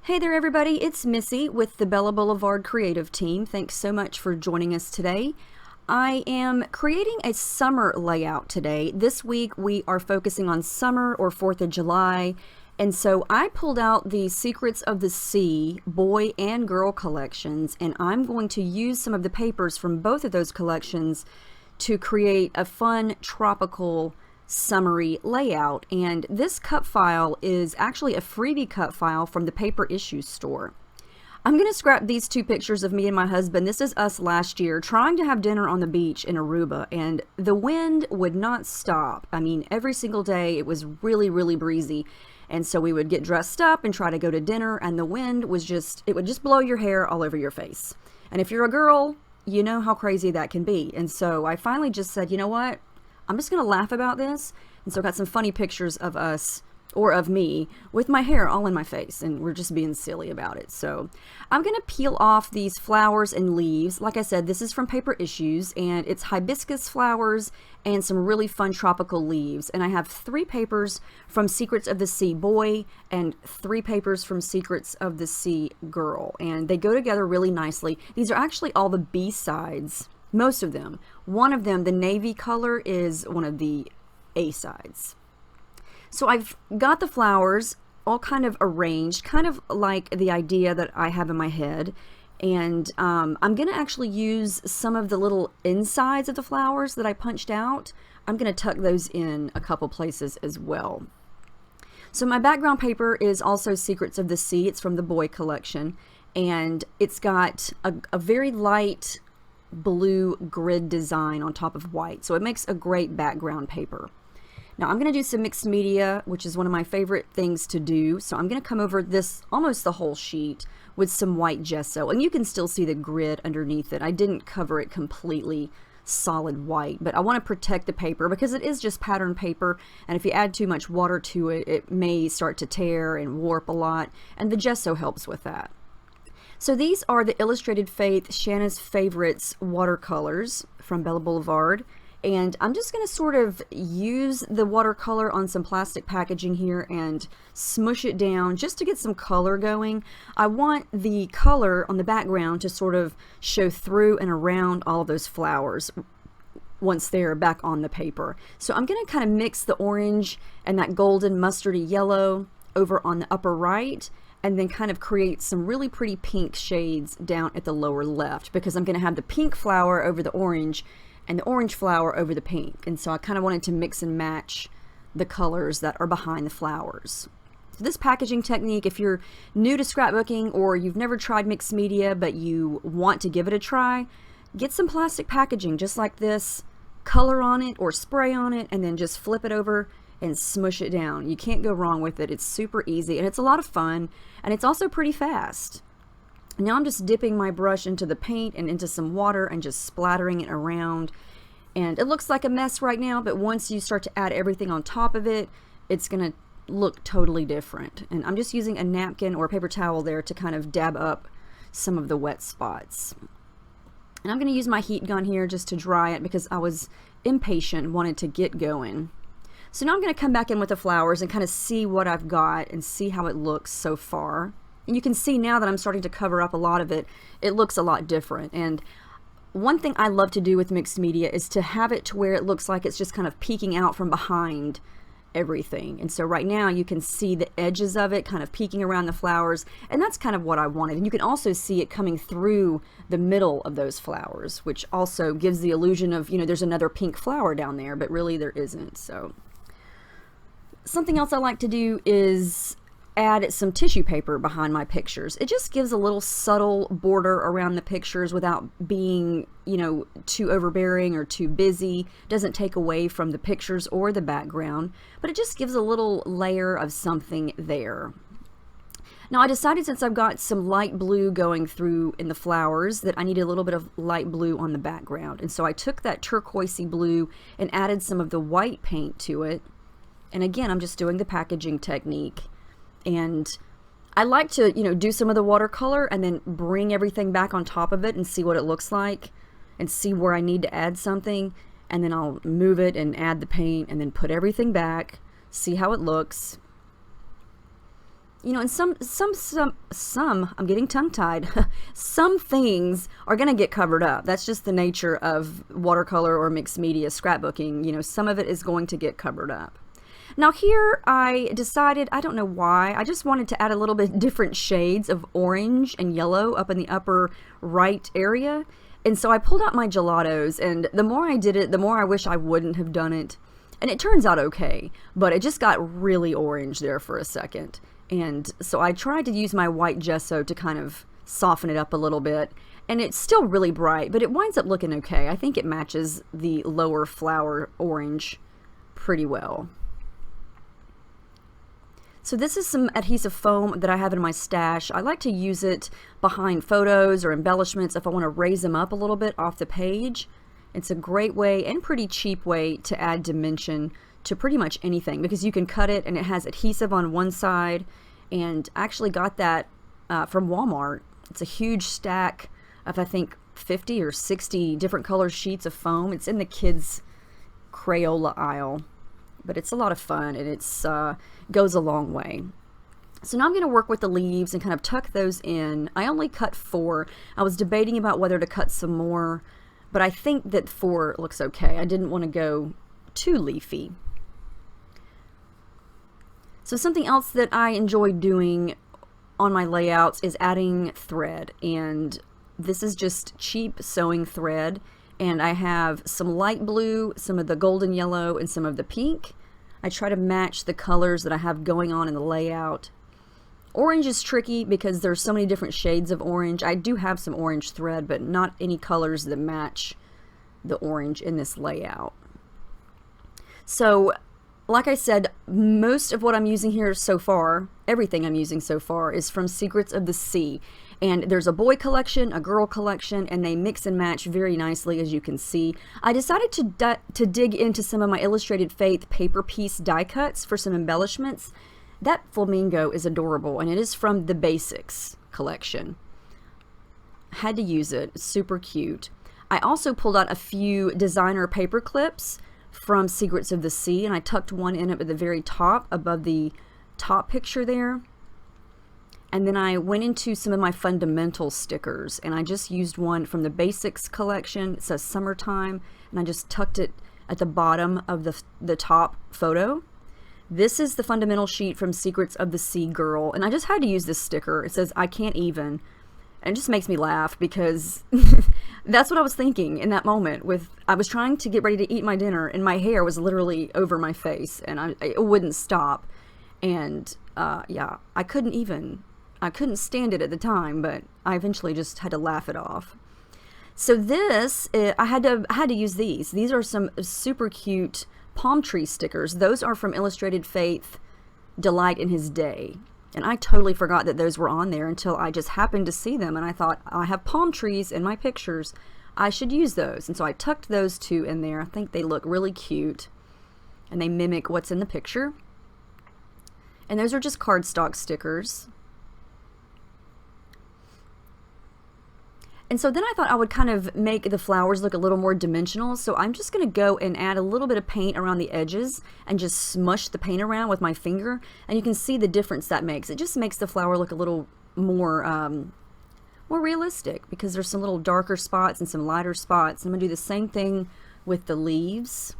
Hey there everybody, it's Missy with the Bella Boulevard creative team. Thanks so much for joining us today. I am creating a summer layout today. This week we are focusing on summer or 4th of July, and so I pulled out the Secrets of the Sea boy and girl collections, and I'm going to use some of the papers from both of those collections to create a fun tropical summary layout. And this cut file is actually a freebie cut file from the Paper Issues store. I'm going to scrap these two pictures of me and my husband. This is us last year trying to have dinner on the beach in Aruba, and the wind would not stop. I mean, every single day it was really breezy, and so we would get dressed up and try to go to dinner, and the wind was just, it would just blow your hair all over your face. And if you're a girl, you know how crazy that can be. And so I finally just said, you know what, I'm just going to laugh about this. And so I got some funny pictures of us, or of me, with my hair all in my face, and we're just being silly about it. So I'm going to peel off these flowers and leaves. Like I said, this is from Paper Issues, and it's hibiscus flowers and some really fun tropical leaves. And I have 3 papers from Secrets of the Sea boy and 3 papers from Secrets of the Sea girl, and they go together really nicely. These are actually all the B-sides, most of them. One of them, the navy color, is one of the A-sides. So I've got the flowers all kind of arranged, kind of like the idea that I have in my head. And I'm going to actually use some of the little insides of the flowers that I punched out. I'm going to tuck those in a couple places as well. So my background paper is also Secrets of the Sea. It's from the boy collection. And it's got a very light blue grid design on top of white. So it makes a great background paper. Now I'm going to do some mixed media, which is one of my favorite things to do. So I'm going to come over this, almost the whole sheet, with some white gesso. And you can still see the grid underneath it. I didn't cover it completely solid white, but I want to protect the paper because it is just pattern paper. And if you add too much water to it, it may start to tear and warp a lot. And the gesso helps with that. So these are the Illustrated Faith Shanna's Favorites watercolors from Bella Boulevard. And I'm just going to sort of use the watercolor on some plastic packaging here and smush it down just to get some color going. I want the color on the background to sort of show through and around all of those flowers once they're back on the paper. So I'm going to kind of mix the orange and that golden mustardy yellow over on the upper right, and then kind of create some really pretty pink shades down at the lower left, because I'm going to have the pink flower over the orange and the orange flower over the pink. And so I kind of wanted to mix and match the colors that are behind the flowers. So this packaging technique, if you're new to scrapbooking or you've never tried mixed media but you want to give it a try, get some plastic packaging just like this, color on it or spray on it, and then just flip it over and smush it down. You can't go wrong with it. It's super easy and it's a lot of fun, and it's also pretty fast. Now I'm just dipping my brush into the paint and into some water and just splattering it around. And it looks like a mess right now, but once you start to add everything on top of it, it's going to look totally different. And I'm just using a napkin or a paper towel there to kind of dab up some of the wet spots. And I'm going to use my heat gun here just to dry it because I was impatient and wanted to get going. So now I'm going to come back in with the flowers and kind of see what I've got and see how it looks so far. And you can see now that I'm starting to cover up a lot of it, it looks a lot different. And one thing I love to do with mixed media is to have it to where it looks like it's just kind of peeking out from behind everything. And so right now you can see the edges of it kind of peeking around the flowers, and that's kind of what I wanted. And you can also see it coming through the middle of those flowers, which also gives the illusion of, you know, there's another pink flower down there, but really there isn't. So something else I like to do is add some tissue paper behind my pictures. It just gives a little subtle border around the pictures without being, you know, too overbearing or too busy. Doesn't take away from the pictures or the background, but it just gives a little layer of something there. Now I decided, since I've got some light blue going through in the flowers, that I needed a little bit of light blue on the background. And so I took that turquoisey blue and added some of the white paint to it. And again, I'm just doing the packaging technique. And I like to, you know, do some of the watercolor and then bring everything back on top of it and see what it looks like and see where I need to add something. And then I'll move it and add the paint and then put everything back, see how it looks. you know, and some, I'm getting tongue-tied. Some things are going to get covered up. That's just the nature of watercolor or mixed media scrapbooking. You know, some of it is going to get covered up. Now here I decided, I don't know why, I just wanted to add a little bit different shades of orange and yellow up in the upper right area. And so I pulled out my gelatos, and the more I did it, the more I wish I wouldn't have done it. And it turns out okay, but it just got really orange there for a second. And so I tried to use my white gesso to kind of soften it up a little bit. And it's still really bright, but it winds up looking okay. I think it matches the lower flower orange pretty well. So this is some adhesive foam that I have in my stash. I like to use it behind photos or embellishments if I want to raise them up a little bit off the page. It's a great way and pretty cheap way to add dimension to pretty much anything, because you can cut it and it has adhesive on one side. And I actually got that from Walmart. It's a huge stack of, I think, 50 or 60 different color sheets of foam. It's in the kids' Crayola aisle, but it's a lot of fun, and it's goes a long way. So now I'm going to work with the leaves and kind of tuck those in. I only cut 4. I was debating about whether to cut some more, but I think that 4 looks okay. I didn't want to go too leafy. So something else that I enjoy doing on my layouts is adding thread, and this is just cheap sewing thread, and I have some light blue, some of the golden yellow, and some of the pink. I try to match the colors that I have going on in the layout. Orange is tricky because there's so many different shades of orange. I do have some orange thread, but not any colors that match the orange in this layout. So, like I said, most of what I'm using here so far, everything I'm using so far, is from Secrets of the Sea. And there's a boy collection, a girl collection, and they mix and match very nicely, as you can see. I decided to dig into some of my Illustrated Faith paper piece die cuts for some embellishments. That flamingo is adorable, and it is from the Basics collection. Had to use it. It's super cute. I also pulled out a few designer paper clips from Secrets of the Sea, and I tucked one in up at the very top, above the top picture there. And then I went into some of my fundamental stickers, and I just used one from the Basics collection. It says Summertime, and I just tucked it at the bottom of the top photo. This is the fundamental sheet from Secrets of the Sea Girl, and I just had to use this sticker. It says, I can't even. And it just makes me laugh because that's what I was thinking in that moment. I was trying to get ready to eat my dinner, and my hair was literally over my face, and it wouldn't stop. And yeah, I couldn't stand it at the time, but I eventually just had to laugh it off. So this, I had to use these. These are some super cute palm tree stickers. Those are from Illustrated Faith Delight in His Day. And I totally forgot that those were on there until I just happened to see them, and I thought, I have palm trees in my pictures. I should use those. And so I tucked those 2 in there. I think they look really cute, and they mimic what's in the picture. And those are just cardstock stickers. And so then I thought I would kind of make the flowers look a little more dimensional. So I'm just going to go and add a little bit of paint around the edges and just smush the paint around with my finger. And you can see the difference that makes. It just makes the flower look a little more realistic, because there's some little darker spots and some lighter spots. I'm going to do the same thing with the leaves.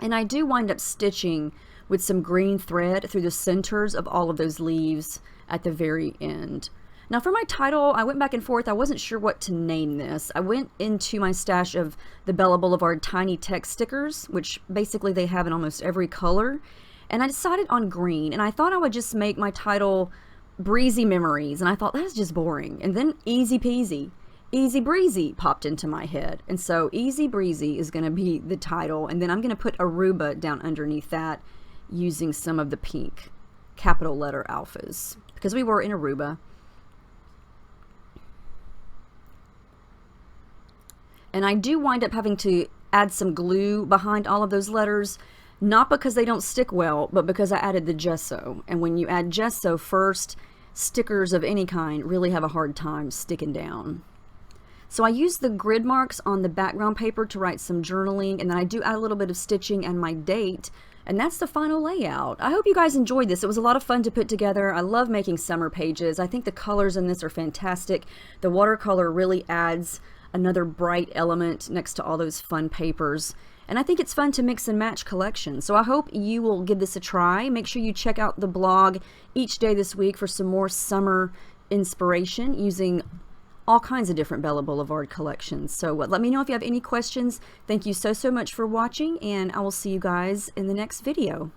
And I do wind up stitching with some green thread through the centers of all of those leaves at the very end. Now for my title, I went back and forth. I wasn't sure what to name this. I went into my stash of the Bella Boulevard tiny text stickers, which basically they have in almost every color. And I decided on green, and I thought I would just make my title Breezy Memories. And I thought, that's just boring. And then Easy Peasy, Easy Breezy popped into my head. And so Easy Breezy is going to be the title. And then I'm going to put Aruba down underneath that using some of the pink capital letter alphas, because we were in Aruba. And I do wind up having to add some glue behind all of those letters, not because they don't stick well, but because I added the gesso. And when you add gesso first, stickers of any kind really have a hard time sticking down. So I use the grid marks on the background paper to write some journaling, and then I do add a little bit of stitching and my date And that's the final layout. I hope you guys enjoyed this. It was a lot of fun to put together. I love making summer pages. I think the colors in this are fantastic. The watercolor really adds another bright element next to all those fun papers. And I think it's fun to mix and match collections. So I hope you will give this a try. Make sure you check out the blog each day this week for some more summer inspiration using all kinds of different Bella Boulevard collections. So let me know if you have any questions. Thank you so much for watching, and I will see you guys in the next video.